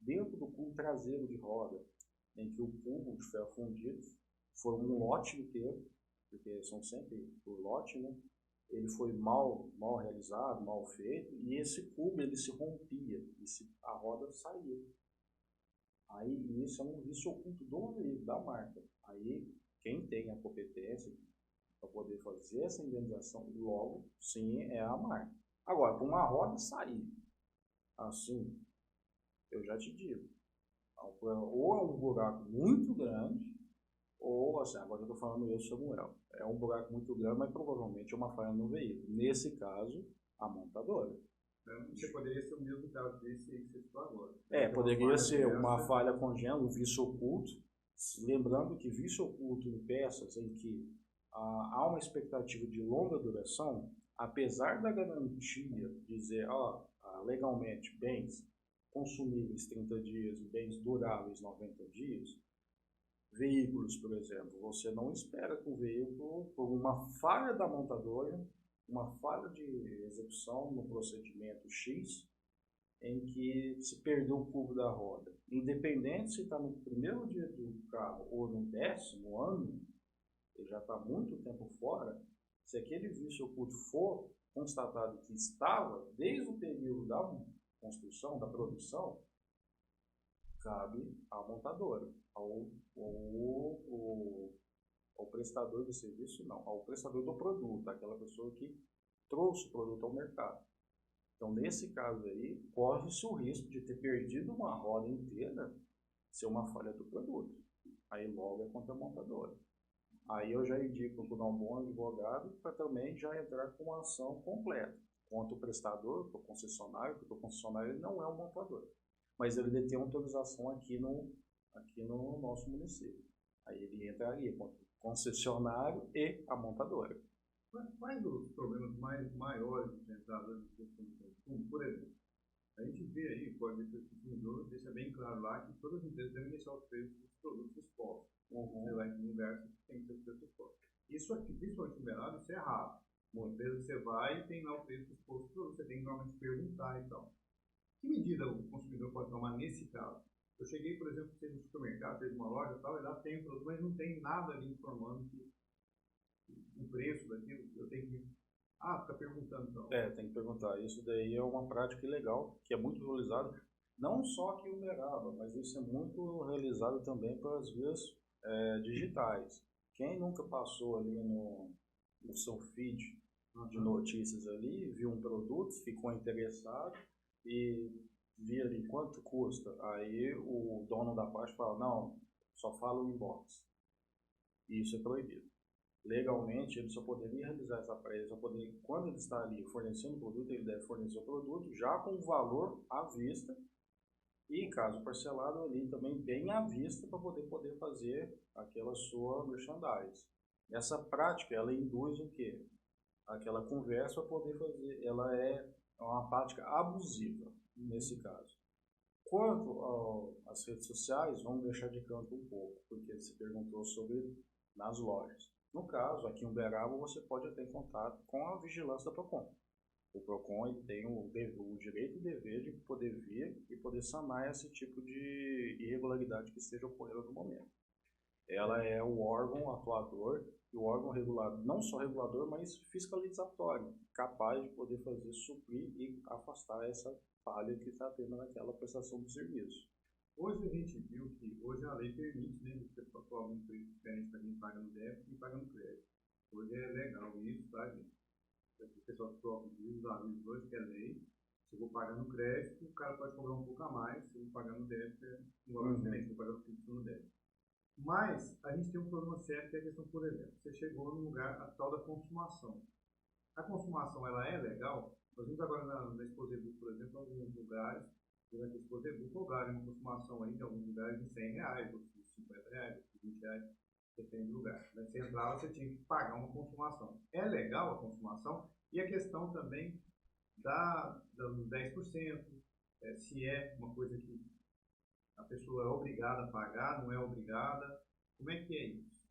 dentro do cubo traseiro de roda, em que o cubo de ferro fundido foi um lote inteiro, porque são sempre por lote, né? Ele foi mal realizado, mal feito, e esse cubo ele se rompia, a roda saía. Aí isso é um vício oculto da marca. Aí quem tem a competência para poder fazer essa indenização logo, sim, é a marca. Agora, para uma roda sair assim, eu já te digo, ou é um buraco muito grande, ou assim, agora eu estou falando eu, Samuel, é um buraco muito grande, mas provavelmente é uma falha no veículo. Nesse caso, a montadora. Então, você poderia ser o mesmo caso desse aí que você citou agora. Poderia ser uma falha congênita, um vício oculto. Lembrando que vício oculto em peças em que há uma expectativa de longa duração, apesar da garantia dizer, legalmente, bens consumíveis 30 dias e bens duráveis 90 dias, veículos, por exemplo, você não espera que o veículo, por uma falha da montadora, uma falha de execução no procedimento X, em que se perdeu o cubo da roda. Independente se está no primeiro dia do carro ou no 10º ano, ele já está muito tempo fora, se aquele vício oculto for constatado que estava desde o período da construção, da produção, cabe à montadora, ao prestador de serviço, não, ao prestador do produto, aquela pessoa que trouxe o produto ao mercado. Então, nesse caso aí, corre-se o risco de ter perdido uma roda inteira ser uma falha do produto. Aí logo é contra a montadora. Aí eu já indico para um bom advogado para também já entrar com uma ação completa contra o prestador, para o concessionário, porque o concessionário ele não é um montador, mas ele detém autorização aqui no nosso município. Aí ele entraria contra o concessionário e a montadora. Quais os problemas maiores enfrentados na questão do consumo? Por exemplo, a gente vê aí, pode ser que o consumidor deixa bem claro lá que todas as empresas devem deixar os preços dos produtos expostos. Você vai em um lugar que tem que ter os preços expostos. Isso aqui, principalmente no mercado, isso é errado. Uma empresa você vai e tem lá o preço exposto do produto, você tem que normalmente perguntar e tal. Que medida o consumidor pode tomar nesse caso? Eu cheguei, por exemplo, no supermercado, teve uma loja e tal, e lá tem o produto, mas não tem nada ali informando que o preço daquilo, eu tenho que fica perguntando então. Tem que perguntar. Isso daí é uma prática ilegal, que é muito valorizada, não só aqui em Uberaba, mas isso é muito realizado também pelas vias digitais. Quem nunca passou ali no seu feed de notícias ali, viu um produto, ficou interessado e via ali quanto custa, aí o dono da parte fala, não, só fala o inbox. Isso é proibido. Legalmente, ele só poderia realizar essa presa, quando ele está ali fornecendo o produto, ele deve fornecer o produto já com o valor à vista e, em caso parcelado, ali também bem à vista para poder fazer aquela sua merchandise. Essa prática, ela induz o quê? Aquela conversa para poder fazer, ela é uma prática abusiva, nesse caso. Quanto às redes sociais, vamos deixar de canto um pouco, porque você perguntou sobre nas lojas. No caso, aqui em Uberaba, você pode ter contato com a vigilância da PROCON. O PROCON ele tem o direito e o dever de poder vir e poder sanar esse tipo de irregularidade que esteja ocorrendo no momento. Ela é o órgão atuador e o órgão regulador, não só regulador, mas fiscalizatório, capaz de poder fazer suprir e afastar essa falha que está tendo naquela prestação de serviço. Hoje a gente viu que hoje a lei permite, né, você colocar algum preço diferente para quem paga no débito e paga no crédito. Hoje é legal isso, tá, gente? O pessoal que coloca os avisos hoje, que é lei, se eu vou pagar no crédito, o cara pode cobrar um pouco a mais, se eu vou pagar no débito, é um valor diferente, se eu vou pagar no débito. Mas a gente tem um problema sério que é a questão, por exemplo, você chegou no lugar, a tal da consumação. A consumação, ela é legal? Nós vimos agora na Exposebu, por exemplo, alguns lugares, durante a Exposebu, cobrarem uma consumação aí de alguns lugares de R$ 100, outros de R$ 50, outros de R$ 20, depende do lugar. Você entrava, você tinha que pagar uma consumação. É legal a consumação e a questão também dos 10%, se é uma coisa que a pessoa é obrigada a pagar, não é obrigada, como é que é isso?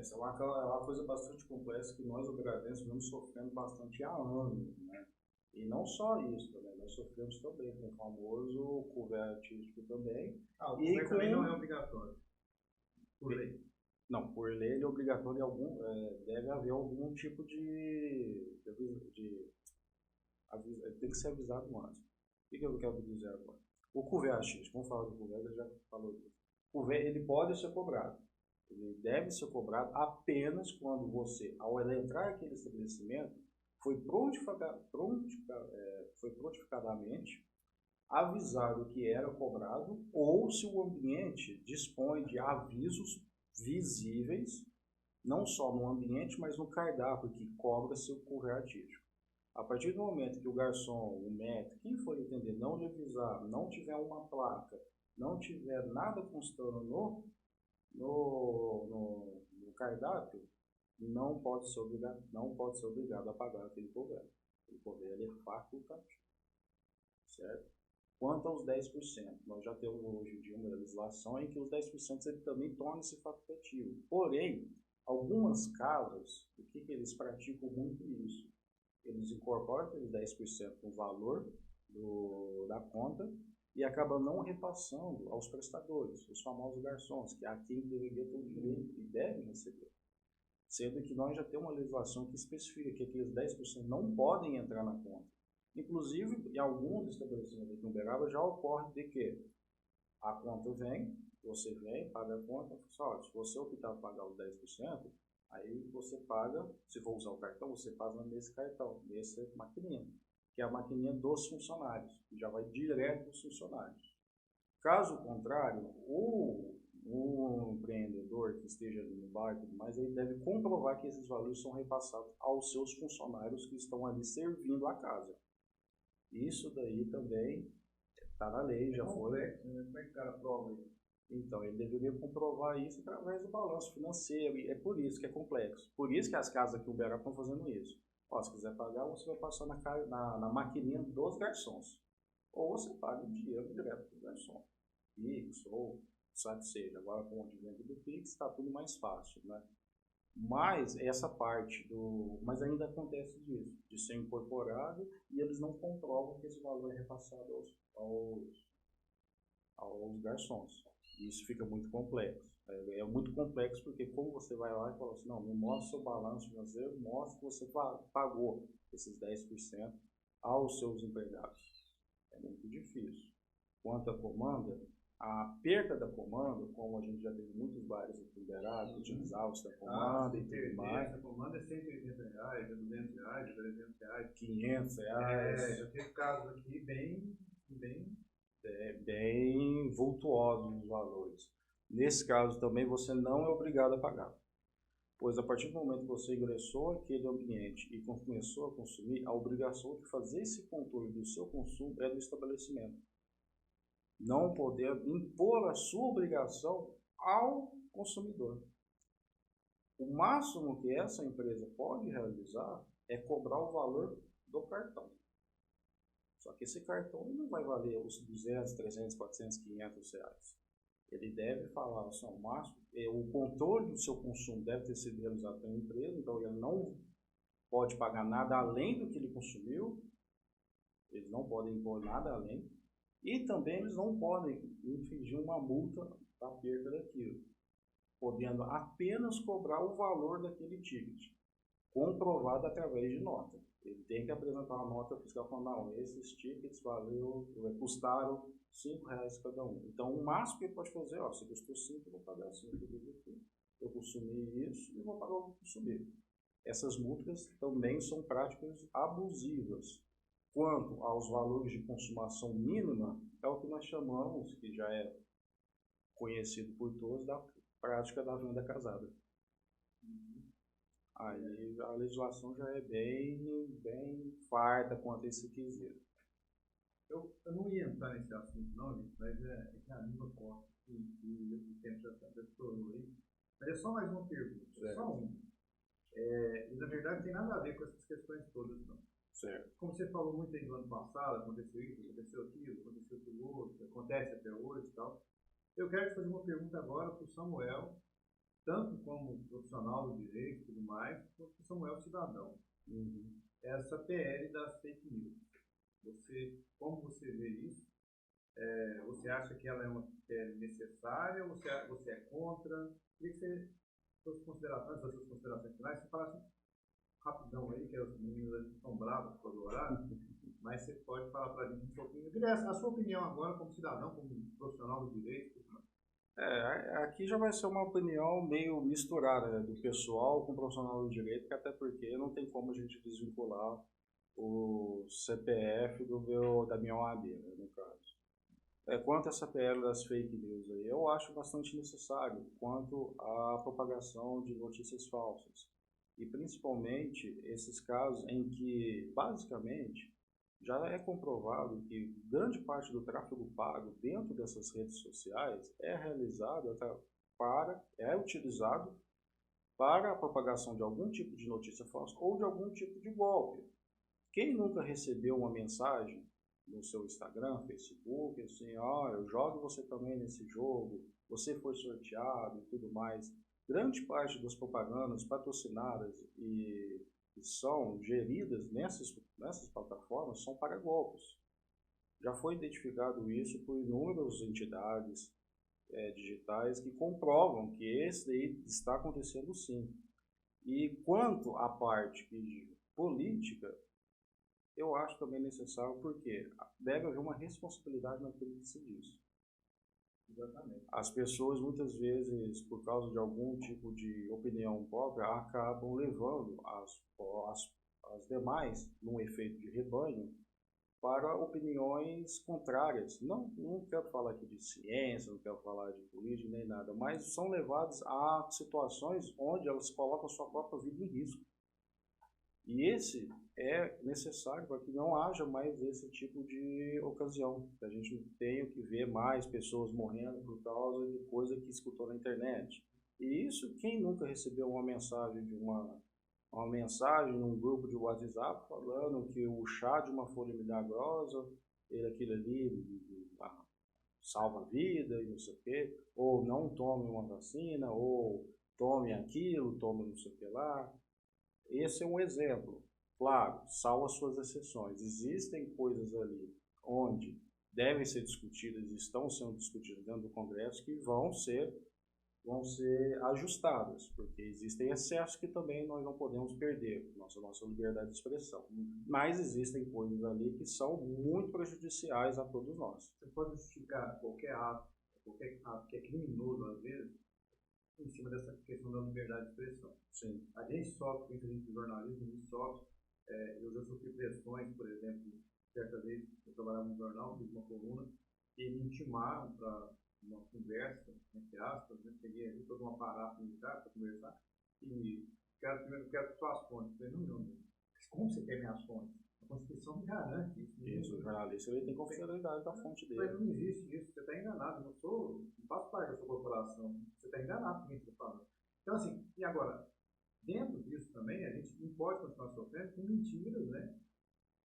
Isso é uma coisa bastante complexa que nós, operadores, vamos sofrendo bastante há anos, né? E não só isso também, nós sofremos também com o famoso couvert artístico também. O couvert também não é obrigatório, por lei. Não, por lei ele é obrigatório deve haver algum tipo tem que ser avisado antes. O que eu quero dizer agora? O couvert artístico, vamos falar do couvert, eu já falou disso. O couvert, ele pode ser cobrado. Ele deve ser cobrado apenas quando você, ao entrar naquele estabelecimento, foi prontificadamente avisado que era cobrado, ou se o ambiente dispõe de avisos visíveis, não só no ambiente, mas no cardápio que cobra-se o couvert artístico. A partir do momento que o garçom, o maître, quem for atender, não lhe avisar, não tiver uma placa, não tiver nada constando no cardápio, não pode ser obrigado a pagar aquele couvert. O couvert é facultativo, certo? Quanto aos 10%, nós já temos hoje em dia uma legislação em que os 10% ele também torna-se facultativo. Porém, algumas casas, o que eles praticam muito isso? Eles incorporam aqueles 10% no valor da conta e acabam não repassando aos prestadores, os famosos garçons, que é a quem deveria ter o direito e deve receber. Sendo que nós já temos uma legislação que especifica que aqueles 10% não podem entrar na conta. Inclusive, em alguns estabelecimentos aqui em Uberaba já ocorre de que a conta vem, você vem, paga a conta, só, se você optar por pagar os 10%, aí você paga, se for usar o cartão, você paga nesse cartão, nessa maquininha, que é a maquininha dos funcionários, que já vai direto dos funcionários. Caso contrário, o empreendedor que esteja ali no bar e tudo mais, ele deve comprovar que esses valores são repassados aos seus funcionários que estão ali servindo a casa. Isso daí também está na lei, já foi. Como é que o cara prova isso? Então, ele deveria comprovar isso através do balanço financeiro, e é por isso que é complexo. Por isso que as casas aqui em Uberaba estão fazendo isso. Se quiser pagar, você vai passar na maquininha dos garçons. Ou você paga o dinheiro direto do garçom. Pix, ou sabe seja. Agora, com o advento do Pix, está tudo mais fácil, né? Mas essa parte mas ainda acontece disso, de ser incorporado e eles não comprovam que esse valor é repassado aos garçons. Isso fica muito complexo. É muito complexo porque como você vai lá e fala assim, não, me mostra seu balanço financeiro, mostra que você pagou esses 10% aos seus empregados. É muito difícil. Quanto à comanda, a perda da comanda, como a gente já teve muitos bares aqui liberados, utilizavam-se da comanda e tudo mais. A comanda é R$180, é R$200, é R$300, R$500. Já teve casos aqui bem vultuosos os valores. Nesse caso também você não é obrigado a pagar, pois a partir do momento que você ingressou naquele ambiente e começou a consumir, a obrigação de fazer esse controle do seu consumo é do estabelecimento. Não poder impor a sua obrigação ao consumidor. O máximo que essa empresa pode realizar é cobrar o valor do cartão. Só que esse cartão não vai valer os 200, 300, 400, 500 reais. Ele deve falar assim, o máximo, o controle do seu consumo deve ter sido realizado pela empresa, então ele não pode pagar nada além do que ele consumiu, eles não podem impor nada além, e também eles não podem infligir uma multa da perda daquilo, podendo apenas cobrar o valor daquele ticket, comprovado através de nota. Ele tem que apresentar uma nota fiscal falando, não, esses tickets custaram R$5 cada um. Então, o máximo que ele pode fazer, se custou 5, eu vou pagar 5. Eu consumi isso e vou pagar o que consumir. Essas multas também são práticas abusivas. Quanto aos valores de consumação mínima, é o que nós chamamos, que já é conhecido por todos, da prática da venda casada. Aí a legislação já é bem farta quanto a esse quesito. Eu não ia entrar nesse assunto, não, gente, mas é que a língua corta e o tempo já estourou aí. Mas é só mais uma pergunta, só uma. E na verdade não tem nada a ver com essas questões todas, não. Certo. Como você falou muito aí do ano passado, aconteceu isso, aconteceu aquilo, aconteceu aquilo outro, acontece até hoje e tal. Eu quero te fazer uma pergunta agora para o Samuel, tanto como profissional do direito e tudo mais, quanto para o Samuel cidadão. Essa PL das fake news. Como você vê isso? Você acha que ela é uma PL necessária ou você é contra? Queria que você, suas considerações finais, você falasse rapidão aí, que os meninos estão bravos por horário, mas você pode falar para a gente um pouquinho. Eu queria a sua opinião agora, como cidadão, como profissional do direito. Aqui já vai ser uma opinião meio misturada, né, do pessoal com o profissional do direito, que até porque não tem como a gente desvincular o CPF da minha OAB, né, no caso. Quanto a essa PL das fake news aí, eu acho bastante necessário quanto à propagação de notícias falsas. E principalmente esses casos em que, basicamente, já é comprovado que grande parte do tráfego pago dentro dessas redes sociais é realizado é utilizado para a propagação de algum tipo de notícia falsa ou de algum tipo de golpe. Quem nunca recebeu uma mensagem no seu Instagram, Facebook, assim, eu jogo você também nesse jogo, você foi sorteado e tudo mais. Grande parte das propagandas patrocinadas e que são geridas nessas plataformas são para golpes. Já foi identificado isso por inúmeras entidades digitais que comprovam que esse aí está acontecendo sim. E quanto à parte política, eu acho também necessário porque deve haver uma responsabilidade naquilo que se diz. Exatamente. As pessoas muitas vezes, por causa de algum tipo de opinião própria, acabam levando as demais, num efeito de rebanho, para opiniões contrárias. Não quero falar aqui de ciência, não quero falar de política nem nada, mas são levados a situações onde elas colocam a sua própria vida em risco. E esse é necessário para que não haja mais esse tipo de ocasião, que a gente não tenha que ver mais pessoas morrendo por causa de coisa que escutou na internet. E isso, quem nunca recebeu uma mensagem num grupo de WhatsApp falando que o chá de uma folha milagrosa, aquilo ali salva a vida e não sei o quê, ou não tome uma vacina, ou tome aquilo, tome não sei o que lá. Esse é um exemplo. Claro, salvo as suas exceções. Existem coisas ali onde devem ser discutidas e estão sendo discutidas dentro do Congresso que vão ser ajustadas, porque existem excessos que também nós não podemos perder, nossa liberdade de expressão. Mas existem coisas ali que são muito prejudiciais a todos nós. Você pode justificar qualquer ato que é criminoso, às vezes, em cima dessa questão da liberdade de expressão. Sim. A gente sofre, principalmente de jornalismo, a gente sofre. Eu já sofri pressões, por exemplo, certa vez eu trabalhava no jornal, fiz uma coluna, e me intimaram para uma conversa, entre aspas, né? Peguei ali todo um aparato militar para conversar, e quero suas fontes. Eu falei, não, como você quer minhas fontes? A Constituição me garante isso. Isso, o jornalista ele tem confidencialidade da fonte dele. Mas não existe isso, você está enganado, não faço parte da sua corporação, você está enganado com o que você está falando. Então, assim, e agora, dentro disso também, a gente não pode continuar sofrendo com mentiras, né?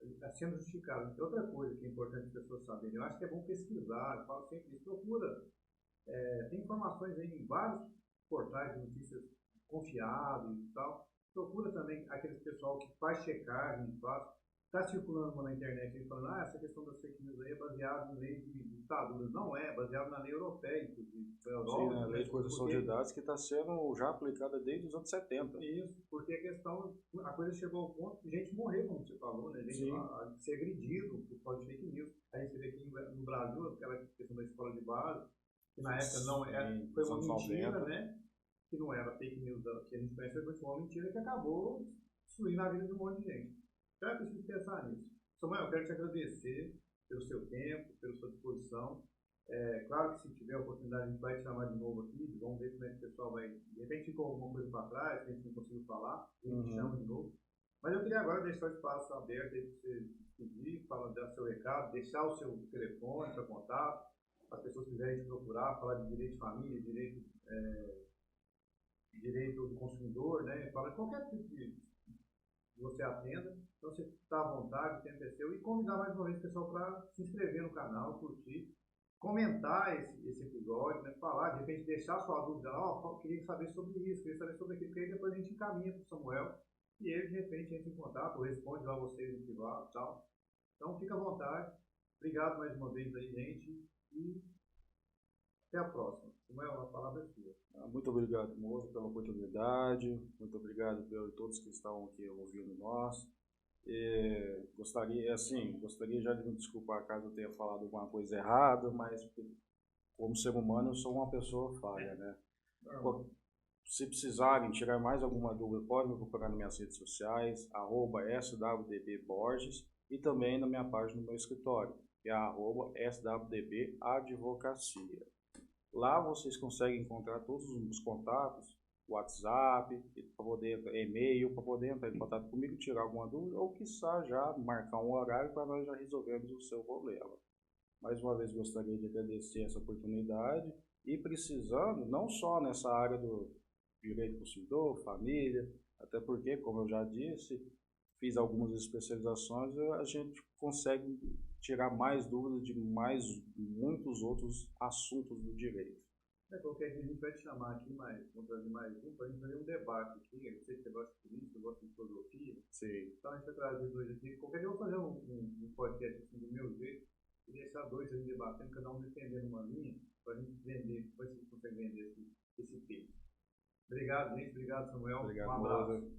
Está sendo justificado. Outra coisa que é importante as pessoas saberem, eu acho que é bom pesquisar, eu falo sempre isso, procura. Tem informações aí em vários portais de notícias confiáveis e tal. Procura também aquele pessoal que faz checagem, está circulando uma na internet aí falando, essa questão das fake news aí é baseada em lei de ditaduras. Não é baseado na lei europeia, inclusive. Sim, a lei de proteção de dados que está sendo já aplicada desde os anos 70. Isso, porque a coisa chegou ao ponto de gente morrer, como você falou, né? Gente ser agredido por causa de fake news. A gente vê aqui no Brasil aquela questão da escola de base, que na época não era, foi uma mentira, né? Que não era fake news que a gente conhece, foi uma mentira que acabou destruindo a vida de um monte de gente. Então é preciso pensar nisso. Samuel, eu quero te agradecer pelo seu tempo, pela sua disposição. Claro que se tiver oportunidade, a gente vai te chamar de novo aqui, vamos ver como é que o pessoal vai. De repente ficou alguma coisa para trás, que a gente não conseguiu falar, a gente chama de novo. Mas eu queria agora deixar o espaço aberto aí para você pedir, dar seu recado, deixar o seu telefone para contato, as pessoas quiserem te procurar, falar de direito de família, direito do consumidor, né? Fala de qualquer tipo de você atenda. Então você está à vontade, o tempo é seu. E convidar mais uma vez o pessoal para se inscrever no canal, curtir, comentar esse episódio, né? Falar, de repente deixar sua dúvida, queria saber sobre isso, queria saber sobre aquilo, porque aí depois a gente encaminha para o Samuel e ele de repente entra em contato, responde lá vocês no privado e tal. Então fica à vontade. Obrigado mais uma vez aí, gente. E até a próxima. Samuel, a palavra é sua. Muito obrigado, moço, pela oportunidade. Muito obrigado por todos que estão aqui ouvindo nós. Gostaria já de me desculpar caso eu tenha falado alguma coisa errada, mas como ser humano eu sou uma pessoa falha, né? Se precisarem tirar mais alguma dúvida, podem me procurar nas minhas redes sociais, @swdbborges, e também na minha página do meu escritório, que é @swdbadvocacia. Lá vocês conseguem encontrar todos os contatos, WhatsApp, e-mail, para poder entrar em contato comigo, tirar alguma dúvida, ou quiçá já marcar um horário para nós já resolvermos o seu problema. Mais uma vez gostaria de agradecer essa oportunidade e precisando, não só nessa área do direito do consumidor, família, até porque, como eu já disse, fiz algumas especializações, a gente consegue tirar mais dúvidas de muitos outros assuntos do direito. Qualquer dia a gente vai te chamar aqui, vamos trazer mais um, para a gente fazer um debate aqui. Eu sei que você gosta de política, gosta de filosofia. Sim. Então a gente vai trazer dois aqui. Qualquer dia eu vou fazer um podcast assim do meu jeito e deixar dois ali debatendo, cada um defendendo uma linha, para a gente vender, depois você consegue vender esse texto. Obrigado, gente. Obrigado, Samuel. Obrigado, um abraço.